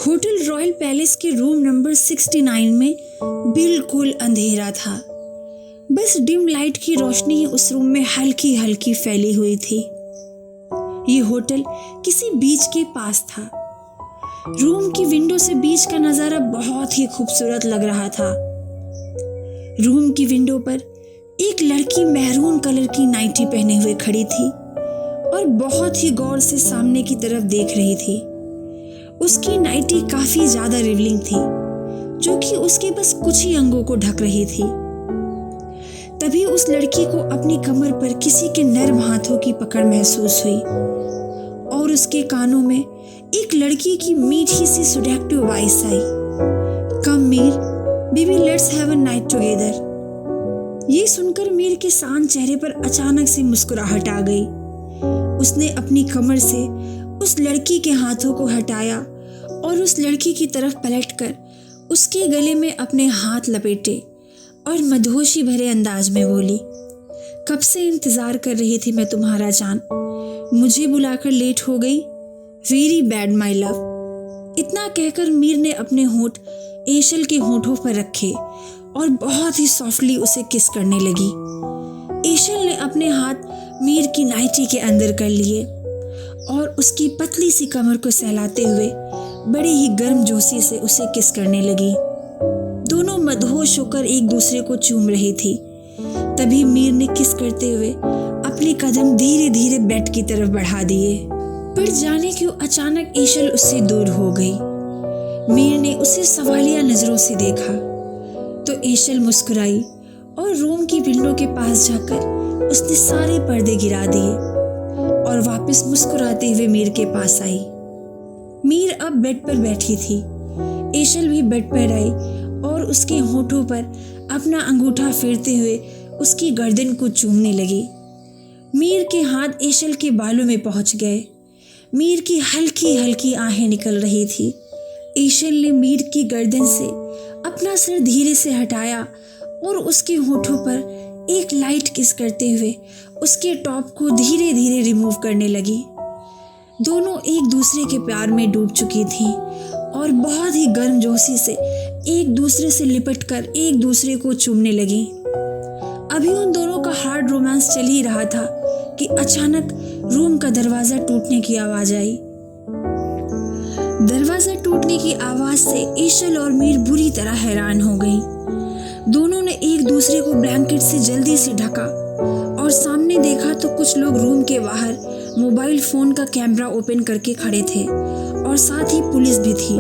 Hotel royal palace के room number 69 में बिल्कुल अंधेरा था। बस डिम लाइट की रोशनी ही उस रूम में हल्की हल्की फैली हुई थी। ये होटल किसी बीच के पास था। रूम की विंडो से बीच का नजारा बहुत ही खूबसूरत लग रहा था। रूम की विंडो पर एक लड़की मैरून कलर की नाइटी पहने हुए खड़ी थी और बहुत ही गौर से सामने की तरफ देख रही थी। उसकी नाइटी काफी ज्यादा रिवलिंग थी, जो कि उसके बस कुछ ही अंगों को ढक रही थी। तभी उस लड़की को अपनी कमर पर किसी के नर्म हाथों की पकड़ महसूस हुई और उसके कानों में एक लड़की की मीठी सी सेडक्टिव वॉइस आई, come Meer, baby let's have a night together. ये सुनकर मीर के शांत चेहरे पर अचानक से मुस्कुराहट आ गई। उसने अपनी कमर से उस लड़की के हाथों को हटाया और उस लड़की की तरफ पलटकर उसके गले में अपने हाथ लपेटे और मदहोशी भरे अंदाज में बोली, कब से इंतजार कर रही थी मैं तुम्हारा जान, मुझे बुलाकर लेट हो गई, वेरी बैड माई लव। इतना कहकर मीर ने अपने होंठ एशल के होंठों पर रखे और बहुत ही सॉफ्टली उसे किस करने लगी। एशल ने अपने हाथ मीर की नाइटी के अंदर कर लिए और उसकी पतली सी कमर को सहलाते हुए बड़ी ही गर्मजोशी से उसे किस करने लगी। दोनों मदहोश होकर एक दूसरे को चूम रही थी। तभी मीर ने किस करते हुए अपने कदम धीरे धीरे बेड की तरफ बढ़ा दिए, पर जाने क्यों अचानक एशल उससे दूर हो गई। मीर ने उसे सवालिया नजरों से देखा तो एशल मुस्कुराई और रूम की विंडो के पास जाकर उसने सारे पर्दे गिरा दिए और वापस मुस्कुराते हुए मीर के पास आई। मीर अब बेड पर बैठी थी। एशल भी बेड पर आई और उसके होठों पर अपना अंगूठा फेरते हुए उसकी गर्दन को चूमने लगी। मीर के हाथ एशल के बालों में पहुंच गए। मीर की हल्की हल्की आहें निकल रही थी। एशल ने मीर की गर्दन से अपना सर धीरे से हटाया और उसके होठों पर एक लाइट किस करते हुए उसके टॉप को धीरे धीरे रिमूव करने लगी। दोनों एक दूसरे के प्यार में डूब चुकी थीं और बहुत ही गर्मजोशी से एक दूसरे से लिपटकर एक दूसरे को चूमने लगी। अभी उन दोनों का हार्ड रोमांस चल ही रहा था कि अचानक रूम का दरवाजा टूटने की आवाज आई। दरवाजा टूटने की आवाज से एशल और मीर बुरी तरह हैरान हो गई। दोनों ने एक दूसरे को ब्लैंकेट से जल्दी से ढका और सामने देखा तो कुछ लोग रूम के बाहर मोबाइल फोन का कैमरा ओपन करके खड़े थे और साथ ही पुलिस भी थी।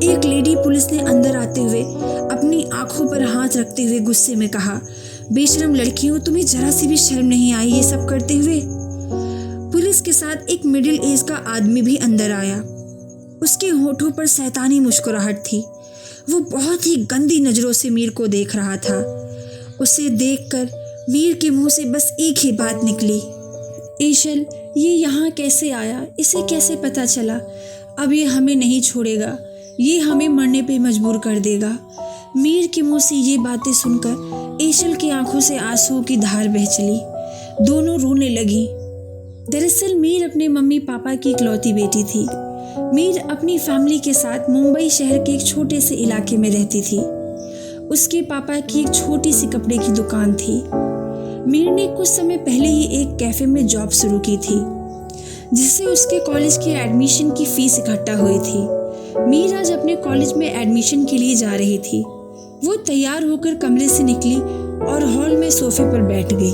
एक लेडी पुलिस ने अंदर आते हुए अपनी आंखों पर हाथ रखते हुए गुस्से में कहा, बेशरम लड़कियों, तुम्हें जरा सी भी शर्म नहीं आई ये सब करते हुए। पुलिस के साथ एक मिडिल एज का आदमी भी अंदर आया। उसके होठों पर शैतानी मुस्कुराहट थी। वो बहुत ही गंदी नजरों से मीर को देख रहा था। उसे देखकर मीर के मुंह से बस एक ही बात निकली, एशल, ये यहाँ कैसे आया, इसे कैसे पता चला? अब ये हमें नहीं छोड़ेगा, ये हमें मरने पे मजबूर कर देगा। मीर के मुंह से ये बातें सुनकर एशल की आंखों से आंसुओं की धार बह चली। दोनों रोने लगी। दरअसल मीर अपने मम्मी पापा की इकलौती बेटी थी। मीर अपनी फैमिली के साथ मुंबई शहर के एक छोटे से इलाके में रहती थी। उसके पापा की एक छोटी सी कपड़े की दुकान थी। मीर ने कुछ समय पहले ही एक कैफे में जॉब शुरू की थी, जिससे उसके कॉलेज की एडमिशन की फीस इकट्ठा हुई थी। मीर आज अपने कॉलेज में एडमिशन के लिए जा रही थी। वो तैयार होकर कमरे से निकली और हॉल में सोफे पर बैठ गई।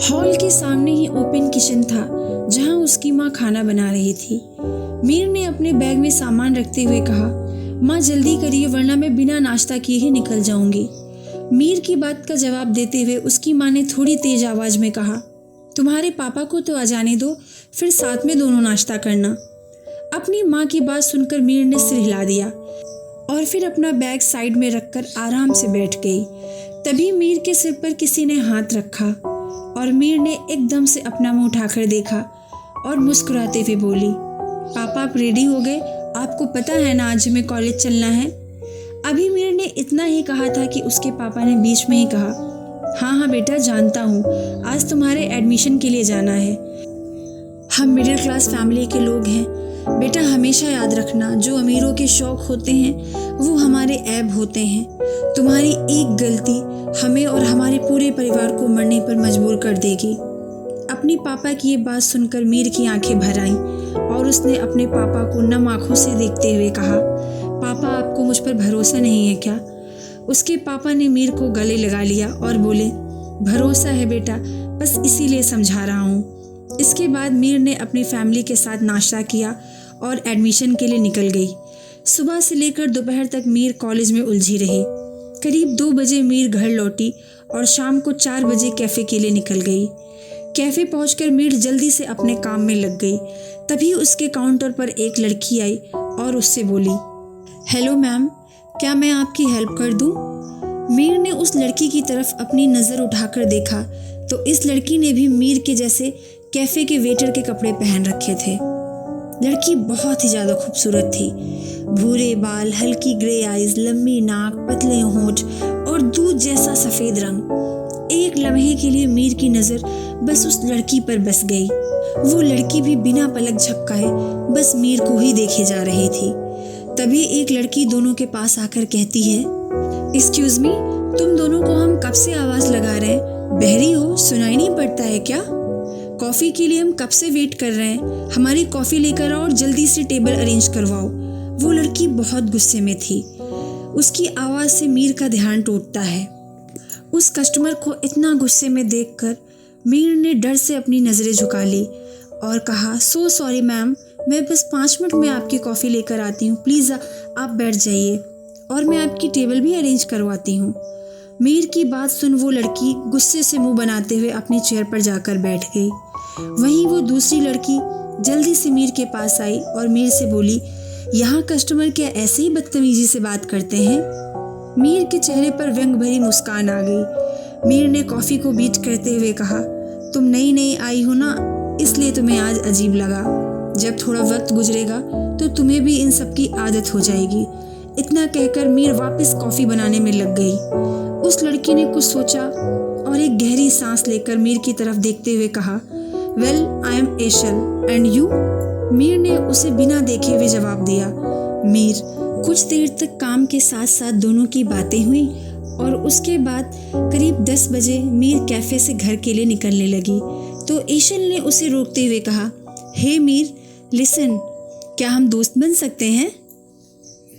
हॉल के सामने ही ओपन किचन था, जहां उसकी माँ खाना बना रही थी। मीर ने अपने बैग में सामान रखते हुए कहा, माँ जल्दी करिए वरना मैं बिना नाश्ता किए ही निकल जाऊंगी। मीर की बात का जवाब देते हुए उसकी माँ ने थोड़ी तेज आवाज में कहा, तुम्हारे पापा को तो आ जाने दो, फिर साथ में दोनों नाश्ता करना। अपनी माँ की बात सुनकर मीर ने सिर हिला दिया और फिर अपना बैग साइड में रखकर आराम से बैठ गई। तभी मीर के सिर पर किसी ने हाथ रखा और मीर ने एकदम से अपना मुंह उठाकर देखा और मुस्कुराते हुए बोली, पापा आप रेडी हो गए? आपको पता है ना आज हमें कॉलेज चलना है। अभी मीर ने इतना ही कहा था कि उसके पापा ने बीच में ही कहा, हाँ हाँ बेटा जानता हूँ, आज तुम्हारे एडमिशन के लिए जाना है। हम मिडिल क्लास फैमिली के लोग हैं, बेटा हमेशा याद रखना, जो अमीरों के शौक होते हैं वो हमारे ऐब होते हैं। तुम्हारी एक गलती हमें और हमारे पूरे परिवार को मरने पर मजबूर कर देगी। अपनी पापा की ये बात सुनकर मीर की आंखें भर आईं और उसने अपने पापा को नम आंखों से देखते हुए कहा, पापा आपको मुझ पर भरोसा नहीं है क्या? उसके पापा ने मीर को गले लगा लिया और बोले, भरोसा है बेटा, बस इसीलिए समझा रहा हूँ। इसके बाद मीर ने अपनी फैमिली के साथ नाश्ता किया और एडमिशन के लिए निकल गई। सुबह से लेकर दोपहर तक मीर कॉलेज में उलझी रही। करीब 2 बजे मीर घर लौटी और शाम को 4 बजे कैफ़े के लिए निकल गई। कैफ़े पहुंचकर मीर जल्दी से अपने काम में लग गई। तभी उसके काउंटर पर एक लड़की आई और उससे बोली, हेलो मैम, क्या मैं आपकी हेल्प कर दूं? मीर ने उस लड़की की तरफ अपनी नज़र उठाकर देखा तो इस लड़की ने भी मीर के जैसे कैफ़े के वेटर के कपड़े पहन रखे थे। लड़की बहुत ही ज़्यादा खूबसूरत थी। भूरे बाल, हल्की ग्रे आइज, लंबी नाक, पतले होंठ और दूध जैसा सफ़ेद रंग। एक लम्हे के लिए मीर की नज़र बस उस लड़की पर बस गई। वो लड़की भी बिना पलक झपकाए बस मीर को ही देखे जा रही थी। तभी एक लड़की दोनों के पास आकर कहती है, एक्सक्यूज़ मी, तुम दोनों को हम कब से आवाज़ लगा रहे हैं? बहरी हो, सुनाई नहीं पड़ता है क्या? कॉफ़ी के लिए हम कब से वेट कर रहे हैं। हमारी कॉफ़ी लेकर आओ और जल्दी से टेबल अरेंज करवाओ। वो लड़की बहुत गुस्से में थी। उसकी आवाज़ से मीर का ध्यान टूटता है। उस कस्टमर को इतना गुस्से में देखकर मीर ने डर से अपनी नज़रें झुका ली और कहा, सो सॉरी मैम, मैं बस 5 मिनट में आपकी कॉफ़ी लेकर आती हूँ, प्लीज़ आप बैठ जाइए और मैं आपकी टेबल भी अरेंज करवाती हूँ। मीर की बात सुन वो लड़की गुस्से से मुंह बनाते हुए अपनी चेयर पर जाकर बैठ गई। वहीं वो दूसरी लड़की जल्दी से मीर के पास आई और मीर से बोली, यहाँ कस्टमर क्या ऐसे ही बदतमीजी से बात करते हैं? मीर के चेहरे पर व्यंग भरी मुस्कान आ गई। मीर ने कॉफ़ी को बीट करते हुए कहा, तुम नई नई आई हो ना, इसलिए तुम्हें आज अजीब लगा। जब थोड़ा वक्त गुजरेगा तो तुम्हें भी इन सब की आदत हो जाएगी। इतना कहकर मीर वापस कॉफ़ी बनाने में लग गई। उस लड़की ने कुछ सोचा और एक गहरी सांस लेकर मीर की तरफ देखते हुए कहा, well I am Eshal and you? Meer ने उसे बिना देखे हुए जवाब दिया, मीर। कुछ देर तक काम के साथ साथ दोनों की बातें हुई और उसके बाद करीब 10 बजे मीर कैफ़े से घर के लिए निकलने लगी तो एशल ने उसे रोकते हुए कहा, हे मीर, लिसन, क्या हम दोस्त बन सकते हैं?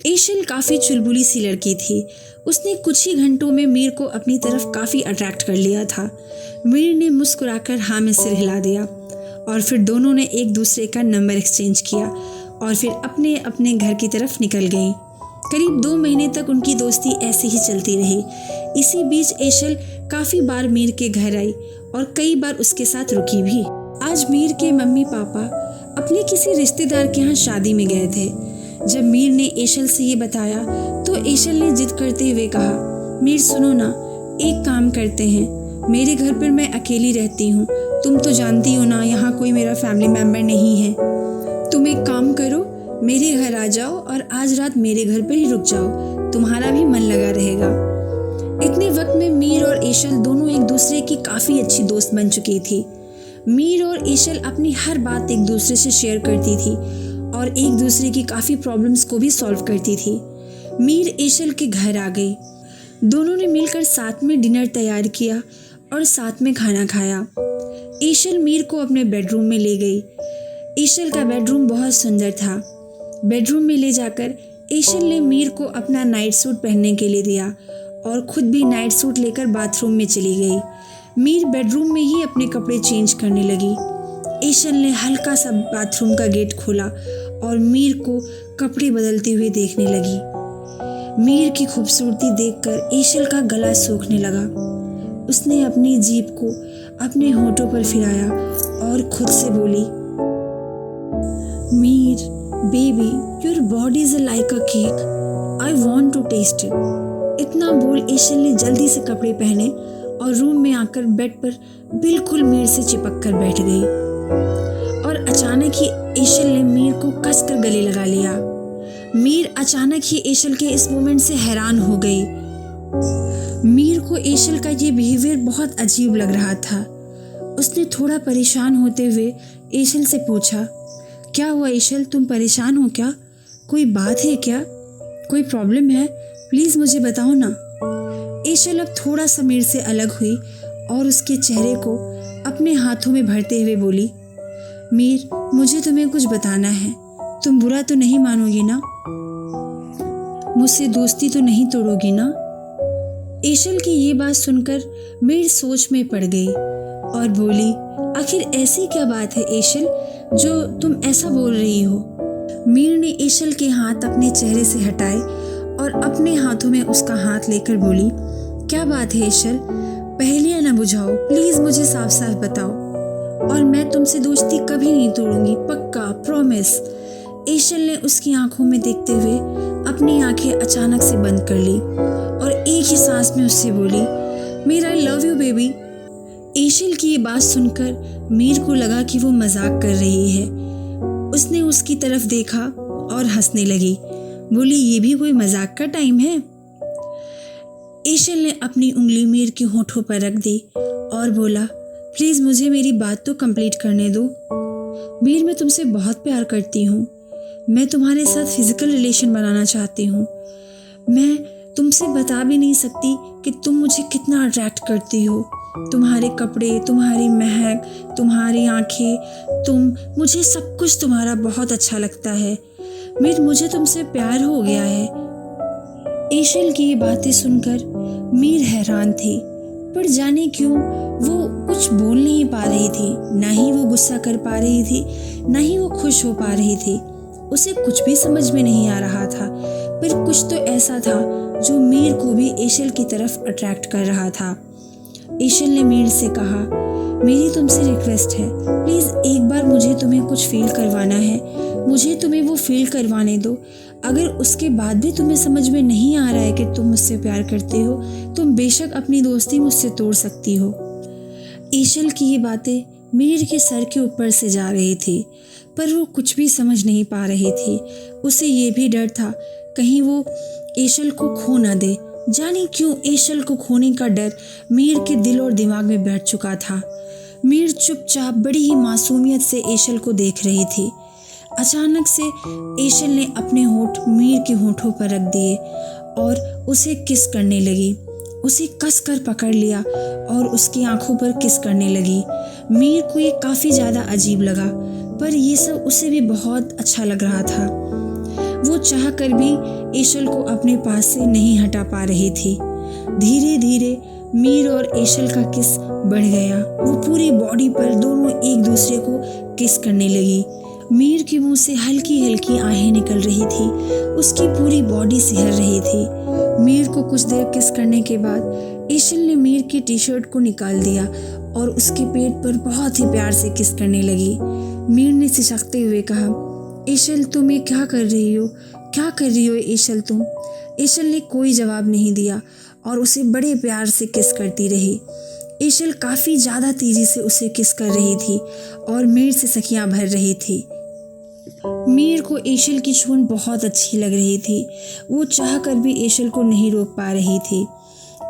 एशल काफ़ी चुलबुली सी लड़की थी। उसने कुछ ही घंटों में मीर को अपनी तरफ काफ़ी अट्रैक्ट कर लिया था। मीर ने मुस्कुराकर हाँ में सिर हिला दिया और फिर दोनों ने एक दूसरे का नंबर एक्सचेंज किया और फिर अपने अपने घर की तरफ निकल गई। करीब 2 महीने तक उनकी दोस्ती ऐसे ही चलती रही। इसी बीच एशल काफ़ी बार मीर के घर आई और कई बार उसके साथ रुकी भी। आज मीर के मम्मी पापा अपने किसी रिश्तेदार के यहाँ शादी में गए थे। जब मीर ने एशल से ये बताया तो एशल ने जिद करते हुए कहा, मीर सुनो ना, एक काम करते हैं, मेरे घर पर मैं अकेली रहती हूँ, तुम तो जानती हो ना यहाँ कोई मेरा फैमिली मेम्बर नहीं है। तुम एक काम करो, मेरे घर आ जाओ और आज रात मेरे घर पर ही रुक जाओ, तुम्हारा भी मन लगा रहेगा। इतने वक्त में मीर और एशल दोनों एक दूसरे की काफ़ी अच्छी दोस्त बन चुकी थी। मीर और एशल अपनी हर बात एक दूसरे से शेयर करती थी और एक दूसरे की काफ़ी प्रॉब्लम्स को भी सॉल्व करती थी। मीर एशल के घर आ गई। दोनों ने मिलकर साथ में डिनर तैयार किया और साथ में खाना खाया। एशल मीर को अपने बेडरूम में ले गई। एशल का बेडरूम बहुत सुंदर था। बेडरूम में ले जाकर एशल ने मीर को अपना नाइट सूट पहनने के लिए दिया और खुद भी नाइट सूट लेकर बाथरूम में चली गई। मीर बेडरूम में ही अपने कपड़े चेंज करने लगी। एशल ने हल्का सा बाथरूम का गेट खोला और मीर को कपड़े बदलते हुए देखने लगी। मीर की खूबसूरती देखकर एशल का गला सूखने लगा। उसने अपनी जीभ को अपने होठों पर फिराया और खुद से बोली, मीर baby, your body is like a cake, I want to taste it. इतना बोल एशल ने जल्दी से कपड़े पहने और रूम में आकर बेड पर बिल्कुल मीर से चिपक कर बैठ गई और अचानक ही एशल ने मीर को कसकर गले लगा लिया। मीर अचानक ही एशल के इस मोमेंट से हैरान हो गई। मीर को एशल का ये बिहेवियर बहुत अजीब लग रहा था। उसने थोड़ा परेशान होते हुए एशल से पूछा, क्या हुआ ईशल, तुम परेशान हो क्या? कोई बात है क्या? कोई प्रॉब्लम है? प्लीज़ मुझे बताओ ना। ईशल अब थोड़ा सा मीर से अलग हुई और उसके चेहरे को अपने हाथों में भरते हुए बोली, मीर, मुझे तुम्हें कुछ बताना है। तुम बुरा तो नहीं मानोगी ना? मुझसे दोस्ती तो नहीं तोड़ोगी ना? ईशल की ये बात सुनकर मीर सोच में पड़ गई और बोली, आखिर ऐसी क्या बात है ईशल जो तुम ऐसा बोल रही हो? मीर ने ईशल के हाथ अपने चेहरे से हटाए और अपने हाथों में उसका हाथ लेकर बोली, क्या बात है ईशल? पहेलियां ना बुझाओ, प्लीज मुझे साफ साफ बताओ और मैं तुमसे दोस्ती कभी नहीं तोड़ूंगी, पक्का, प्रॉमिस। ईशल ने उसकी आंखों में देखते हुए अपनी आंखें अचानक से बंद कर ली और एक ही सांस में उससे बोली, Meer, I love you baby. Eshal की ये बात सुनकर मीर को लगा कि वो मजाक कर रही है। उसने उसकी तरफ देखा और हंसने लगी, बोली, ये भी कोई मजाक का टाइम है? ईशल ने अपनी उंगली मीर के होठों पर रख दी और बोला, प्लीज मुझे मेरी बात तो कंप्लीट करने दो। मीर, मैं तुमसे बहुत प्यार करती हूँ। मैं तुम्हारे साथ फिजिकल रिलेशन बनाना चाहती हूँ। मैं तुमसे बता भी नहीं सकती कि तुम मुझे कितना अट्रैक्ट करती हो। तुम्हारे कपड़े, तुम्हारी महक, तुम्हारी आंखें, मुझे सब कुछ तुम्हारा बहुत अच्छा लगता है। मीर, मुझे तुमसे प्यार हो गया है। ईशल की ये बातें सुनकर मीर हैरान थी, पर जाने क्यों वो कुछ बोल नहीं पा रही थी। ना ही वो गुस्सा कर पा रही थी, ना ही वो खुश हो पा रही थी। उसे कुछ भी समझ में नहीं आ रहा था, पर कुछ तो ऐसा था जो मीर को भी ईशल की तरफ अट्रैक्ट कर रहा था। ईशल ने मीर से कहा, मेरी तुमसे रिक्वेस्ट है, प्लीज़ एक बार मुझे तुम्हें कुछ फील करवाना है। मुझे तुम्हें वो फील करवाने दो। अगर उसके बाद भी तुम्हें समझ में नहीं आ रहा है कि तुम मुझसे प्यार करते हो, तुम बेशक अपनी दोस्ती मुझसे तोड़ सकती हो। ईशल की ये बातें मीर के सर के ऊपर से जा रही थी, पर वो कुछ भी समझ नहीं पा रही थी। उसे ये भी डर था कहीं वो ईशल को खो ना दे। जाने क्यों ईशल को खोने का डर मीर के दिल और दिमाग में बैठ चुका था। मीर चुपचाप बड़ी ही मासूमियत से ईशल को देख रही थी। अचानक से ईशल ने अपने होंठ मीर के होंठों पर रख दिए और उसे किस करने लगी। उसे कस कर पकड़ लिया और उसकी आंखों पर किस करने लगी। मीर को ये काफ़ी ज़्यादा अजीब लगा, पर ये सब उसे भी बहुत अच्छा लग रहा था। वो चाह कर भी ईशल को अपने पास से नहीं हटा पा रही थी। धीरे धीरे मीर और ईशल का किस बढ़ गया। वो पूरी बॉडी पर दोनों एक दूसरे को किस करने लगी। मीर के मुंह से हल्की हल्की आहें निकल रही थी। उसकी पूरी बॉडी सिहर रही थी। मीर को कुछ देर किस करने के बाद ईशल ने मीर की टी शर्ट को निकाल दिया और उसके पेट पर बहुत ही प्यार से किस करने लगी। मीर ने सिसकते हुए कहा, ईशल, तुम ये क्या कर रही हो? क्या कर रही हो ईशल तुम? ईशल ने कोई जवाब नहीं दिया और उसे बड़े प्यार से किस करती रही। ईशल काफ़ी ज़्यादा तेज़ी से उसे किस कर रही थी और मीर से सखियाँ भर रही थी। मीर को ईशल की छून बहुत अच्छी लग रही थी। वो चाह कर भी ईशल को नहीं रोक पा रही थी।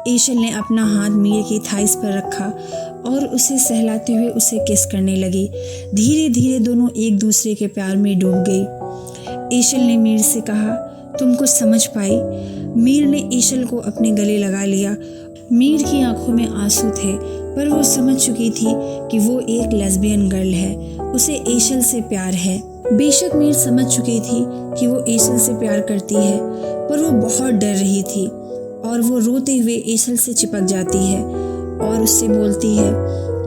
ईशल ने अपना हाथ मीर की थाइस पर रखा और उसे सहलाते हुए उसे किस करने लगी। धीरे धीरे दोनों एक दूसरे के प्यार में डूब गई। ईशल ने मीर से कहा, तुम कुछ समझ पाई? मीर ने ईशल को अपने गले लगा लिया। मीर की आंखों में आंसू थे, पर वो समझ चुकी थी कि वो एक लेस्बियन गर्ल है, उसे ईशल से प्यार है। बेशक मीर समझ चुकी थी कि वो ईशल से प्यार करती है, पर वो बहुत डर रही थी और वो रोते हुए ईशल से चिपक जाती है और उससे बोलती है,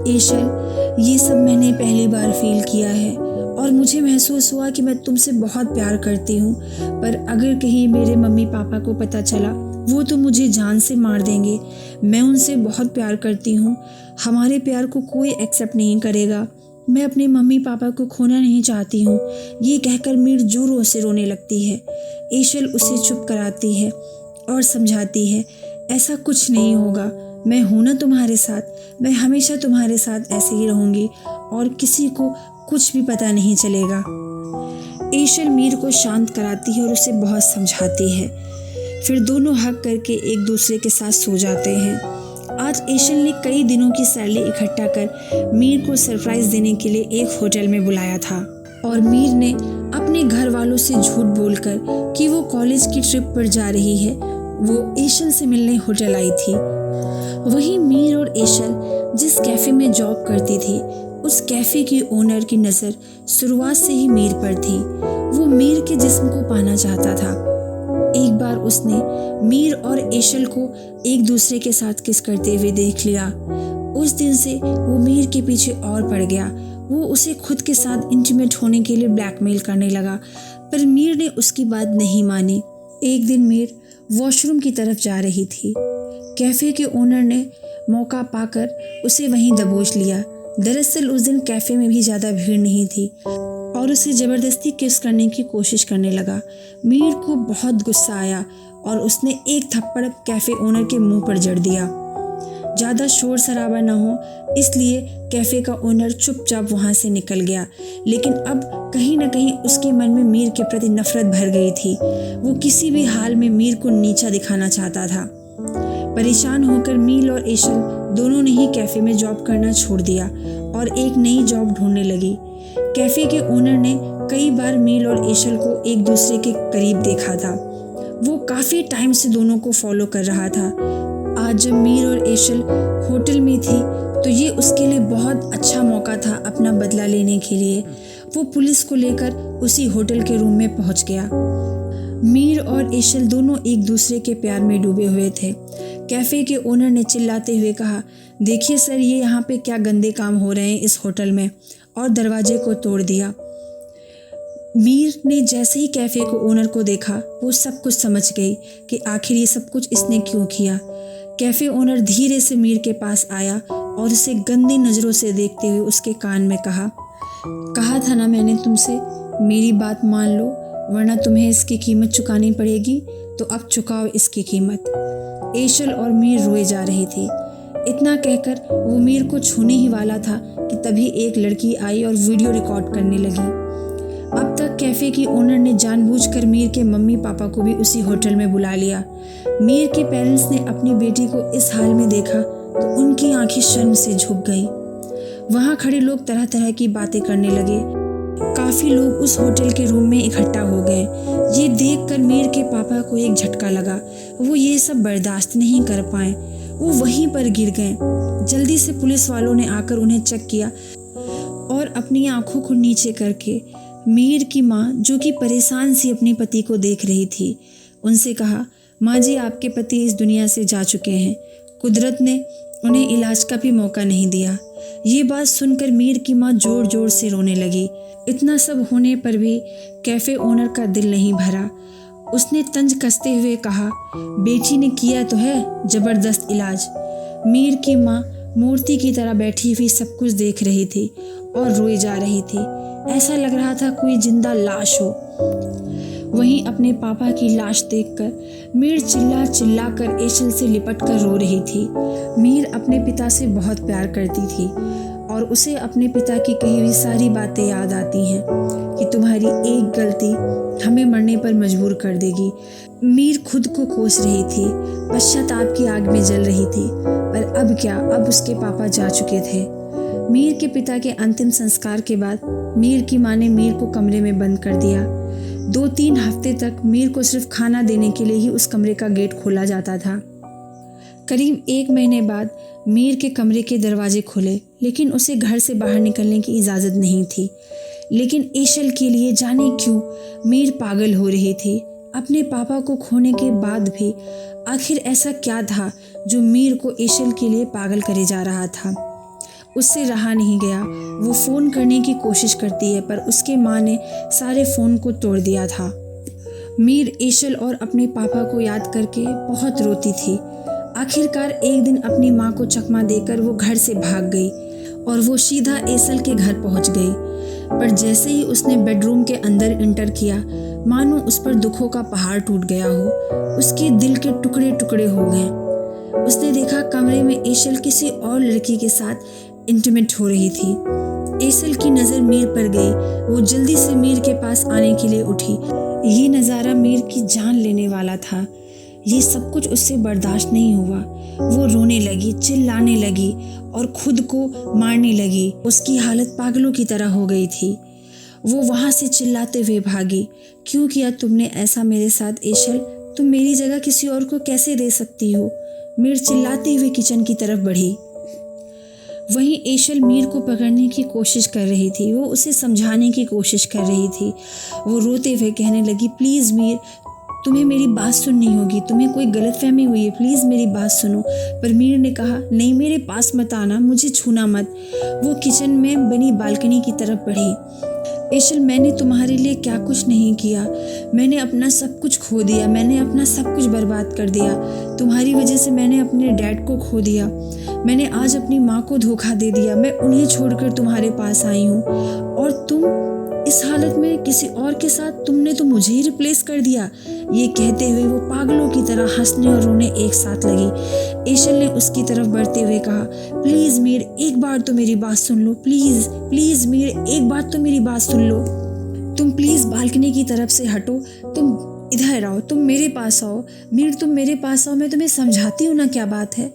ईशल, ये सब मैंने पहली बार फील किया है और मुझे महसूस हुआ कि मैं तुमसे बहुत प्यार करती हूँ, पर अगर कहीं मेरे मम्मी पापा को पता चला, वो तो मुझे जान से मार देंगे। मैं उनसे बहुत प्यार करती हूँ, हमारे प्यार को कोई एक्सेप्ट नहीं करेगा। मैं अपने मम्मी पापा को खोना नहीं चाहती हूँ। ये कहकर मीर जोरों से रोने लगती है। ईशल उसे चुप कराती है और समझाती है, ऐसा कुछ नहीं होगा, मैं हूं ना तुम्हारे साथ, मैं हमेशा तुम्हारे साथ ऐसे ही रहूंगी और किसी को कुछ भी पता नहीं चलेगा। ईशल मीर को शांत कराती है और उसे बहुत समझाती है। फिर दोनों हक करके एक दूसरे के साथ सो जाते हैं। आज ईशल ने कई दिनों की सैलरी इकट्ठा कर मीर को सरप्राइज देने के लिए एक होटल में बुलाया था। और मीर ने अपने घर वालों से झूठ बोलकर कि वो कॉलेज की ट्रिप पर जा रही है, वो एशल से मिलने होटल आई थी। वहीं मीर और एशल जिस कैफ़े में जॉब करती थी, उस कैफ़े की ओनर की नज़र शुरुआत से ही मीर पर थी। वो मीर के जिस्म को पाना चाहता था। एक बार उसने मीर और एशल को एक दूसरे के साथ किस करते हुए देख लिया। उस दिन से वो मीर के पीछे और पड़ गया। वो उसे खुद के साथ इंटीमेट होने के लिए ब्लैकमेल करने लगा, पर मीर ने उसकी बात नहीं मानी। एक दिन मीर वॉशरूम की तरफ जा रही थी। कैफ़े के ओनर ने मौका पाकर उसे वहीं दबोच लिया। दरअसल उस दिन कैफ़े में भी ज़्यादा भीड़ नहीं थी और उसे ज़बरदस्ती किस करने की कोशिश करने लगा। मीर को बहुत गुस्सा आया और उसने एक थप्पड़ कैफ़े ओनर के मुंह पर जड़ दिया। ज़्यादा शोर शराबा न हो इसलिए कैफ़े का ओनर चुपचाप वहाँ से निकल गया, लेकिन अब कहीं न कहीं उसके मन में मीर के प्रति नफरत भर गई थी। वो किसी भी हाल में मीर को नीचा दिखाना चाहता था। परेशान होकर मीर और एशल दोनों ने ही कैफ़े में जॉब करना छोड़ दिया और एक नई जॉब ढूंढने लगी। कैफ़े के ओनर ने कई बार मीर और एशल को एक दूसरे के करीब देखा था। वो काफ़ी टाइम से दोनों को फॉलो कर रहा था। आज जब मीर और एशल होटल में थी तो ये उसके लिए बहुत अच्छा मौका था अपना बदला लेने के लिए। वो पुलिस को लेकर उसी होटल के रूम में पहुंच गया। मीर और एशल दोनों एक दूसरे के प्यार में डूबे हुए थे। कैफ़े के ओनर ने चिल्लाते हुए कहा, देखिए सर, ये यहाँ पे क्या गंदे काम हो रहे हैं इस होटल में, और दरवाजे को तोड़ दिया। मीर ने जैसे ही कैफ़े को ओनर को देखा, वो सब कुछ समझ गई कि आखिर ये सब कुछ इसने क्यों किया। कैफ़े ओनर धीरे से मीर के पास आया और उसे गंदी नज़रों से देखते हुए उसके कान में कहा था ना मैंने तुमसे, मेरी बात मान लो वरना तुम्हें इसकी कीमत चुकानी पड़ेगी, तो अब चुकाओ इसकी कीमत। एशल और मीर रोए जा रही थी। इतना कहकर वो मीर को छूने ही वाला था कि तभी एक लड़की आई और वीडियो रिकॉर्ड करने लगी। अब तक कैफ़े की ओनर ने जानबूझकर मीर के मम्मी पापा को भी उसी होटल में बुला लिया। मीर के पेरेंट्स ने अपनी बेटी को इस हाल में देखा तो उनकी आंखें शर्म से झुक गईं। वहाँ खड़े लोग तरह तरह की बातें करने लगे। काफ़ी लोग उस होटल के रूम में इकट्ठा हो गए। ये देखकर मीर के पापा को एक झटका लगा। वो ये सब बर्दाश्त नहीं कर पाए, वो वहीं पर गिर गए। जल्दी से पुलिस वालों ने आकर उन्हें चेक किया और अपनी आंखों को नीचे करके मीर की माँ, जो कि परेशान सी अपनी पति को देख रही थी, उनसे कहा, माँ जी, आपके पति इस दुनिया से जा चुके हैं। कुदरत ने उन्हें इलाज का भी मौका नहीं दिया। ये बात सुनकर मीर की माँ जोर जोर से रोने लगी। इतना सब होने पर भी कैफ़े ओनर का दिल नहीं भरा। उसने तंज कसते हुए कहा, बेटी ने किया तो है ज़बरदस्त इलाज। मीर की माँ मूर्ति की तरह बैठी हुई सब कुछ देख रही थी और रोए जा रही थी। ऐसा लग रहा था कोई जिंदा लाश हो। वहीं अपने पापा की लाश देखकर मीर चिल्ला चिल्ला कर एशल से लिपट कर रो रही थी। मीर अपने पिता से बहुत प्यार करती थी और उसे अपने पिता की कही हुई सारी बातें याद आती हैं कि तुम्हारी एक गलती हमें मरने पर मजबूर कर देगी। मीर खुद को कोस रही थी, पश्चाताप की आग में जल रही थी, पर अब क्या, अब उसके पापा जा चुके थे। मीर के पिता के अंतिम संस्कार के बाद मीर की माँ ने मीर को कमरे में बंद कर दिया। 2-3 हफ्ते तक मीर को सिर्फ खाना देने के लिए ही उस कमरे का गेट खोला जाता था। करीब 1 महीने बाद मीर के कमरे के दरवाजे खुले, लेकिन उसे घर से बाहर निकलने की इजाज़त नहीं थी। लेकिन एशल के लिए जाने क्यों मीर पागल हो रही थी। अपने पापा को खोने के बाद भी आखिर ऐसा क्या था जो मीर को एशल के लिए पागल करे जा रहा था। उससे रहा नहीं गया। वो फ़ोन करने की कोशिश करती है, पर उसके माँ ने सारे फ़ोन को तोड़ दिया था। मीर एशल और अपने पापा को याद करके बहुत रोती थी। आखिरकार एक दिन अपनी माँ को चकमा देकर वो घर से भाग गई और वो सीधा एशल के घर पहुँच गई। पर जैसे ही उसने बेडरूम के अंदर इंटर किया, मानो उस पर दुखों का पहाड़ टूट गया हो। उसके दिल के टुकड़े टुकड़े हो गए। उसने देखा कमरे में एशल किसी और लड़की के साथ इंटीमेट हो रही थी। एशल की नज़र मीर पर गई। वो जल्दी से मीर के पास आने के लिए उठी। ये नज़ारा मीर की जान लेने वाला था। ये सब कुछ उससे बर्दाश्त नहीं हुआ। वो रोने लगी, चिल्लाने लगी और खुद को मारने लगी। उसकी हालत पागलों की तरह हो गई थी। वो वहाँ से चिल्लाते हुए भागी। क्यों किया तुमने ऐसा मेरे साथ एशल? तुम मेरी जगह किसी और को कैसे दे सकती हो? मीर चिल्लाते हुए किचन की तरफ बढ़ी। वहीं एशल मीर को पकड़ने की कोशिश कर रही थी। वो उसे समझाने की कोशिश कर रही थी। वो रोते हुए कहने लगी, प्लीज़ मीर, तुम्हें मेरी बात सुननी होगी, तुम्हें कोई गलतफहमी हुई है, प्लीज़ मेरी बात सुनो। पर मीर ने कहा, नहीं, मेरे पास मत आना, मुझे छूना मत। वो किचन में बनी बालकनी की तरफ बढ़ी। एशल, मैंने तुम्हारे लिए क्या कुछ नहीं किया। मैंने अपना सब कुछ खो दिया, मैंने अपना सब कुछ बर्बाद कर दिया। तुम्हारी वजह से मैंने अपने डैड को खो दिया। मैंने आज अपनी माँ को धोखा दे दिया। मैं उन्हें छोड़कर तुम्हारे पास आई हूँ और तुम इस हालत में किसी और के साथ, तुमने तो मुझे ही रिप्लेस कर दिया। ये कहते हुए वो पागलों की तरह हंसने और रोने एक साथ लगी। एशल ने उसकी तरफ बढ़ते हुए कहा, प्लीज़ मीर, एक बार तो मेरी बात सुन लो, प्लीज़ प्लीज़ मीर, एक बार तो मेरी बात सुन लो। तुम प्लीज़ बालकनी की तरफ से हटो, तुम इधर आओ, तुम मेरे पास आओ। मीर, तुम मेरे पास आओ, मैं तुम्हें समझाती हूँ ना क्या बात है।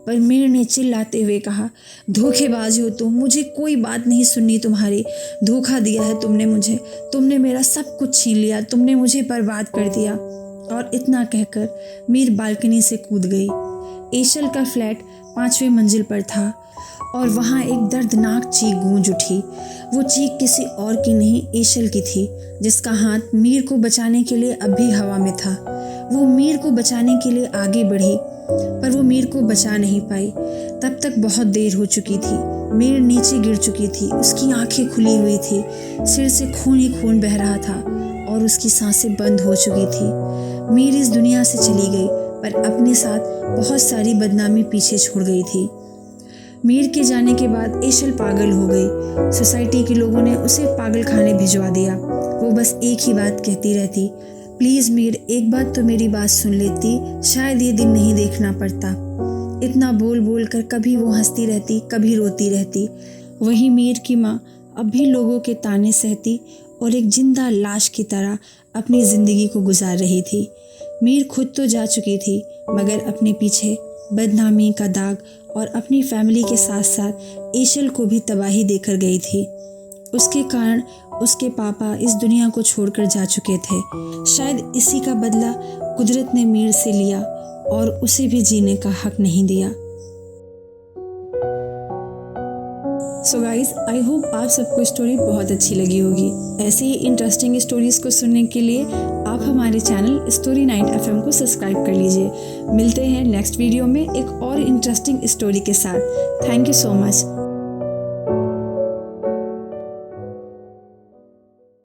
पर मीर ने चिल्लाते हुए कहा, धोखेबाज हो तुम, मुझे कोई बात नहीं सुननी तुम्हारी। धोखा दिया है तुमने मुझे, तुमने मेरा सब कुछ छीन लिया, तुमने मुझे बर्बाद कर दिया। और इतना कहकर मीर बालकनी से कूद गई। एशल का फ्लैट 5वीं मंजिल पर था और वहाँ एक दर्दनाक चीख गूंज उठी। वो चीख किसी और की नहीं, एशल की थी, जिसका हाथ मीर को बचाने के लिए अब भी हवा में था। वो मीर को बचाने के लिए आगे बढ़ी, पर वो मीर को बचा नहीं पाई। तब तक बहुत देर हो चुकी थी। मीर नीचे गिर चुकी थी, उसकी आंखें खुली हुई थी, सिर से खून ही खून बह रहा था और उसकी सांसें बंद हो चुकी थी। मीर इस दुनिया से चली गई, पर अपने साथ बहुत सारी बदनामी पीछे छोड़ गई थी। मीर के जाने के बाद एशल पागल हो गई। सोसाइटी के लोगों ने उसे पागल खाने भिजवा दिया। वो बस एक ही बात कहती रहती, प्लीज़ मीर, एक बात तो मेरी बात सुन लेती, शायद ये दिन नहीं देखना पड़ता। इतना बोल बोल कर कभी वो हंसती रहती, कभी रोती रहती। वहीं मीर की माँ अब भी लोगों के ताने सहती और एक जिंदा लाश की तरह अपनी ज़िंदगी को गुजार रही थी। मीर खुद तो जा चुकी थी, मगर अपने पीछे बदनामी का दाग और अपनी फैमिली के साथ साथ एशल को भी तबाही देकर गई थी। उसके कारण उसके पापा इस दुनिया को छोड़कर जा चुके थे। शायद इसी का बदला कुदरत ने मीर से लिया और उसे भी जीने का हक नहीं दिया। सो गाइज, आई होप आप सबको स्टोरी बहुत अच्छी लगी होगी। ऐसे ही इंटरेस्टिंग स्टोरीज़ को सुनने के लिए आप हमारे चैनल स्टोरी नाइट FM को सब्सक्राइब कर लीजिए। मिलते हैं नेक्स्ट वीडियो में एक और इंटरेस्टिंग स्टोरी के साथ। Thank you so much.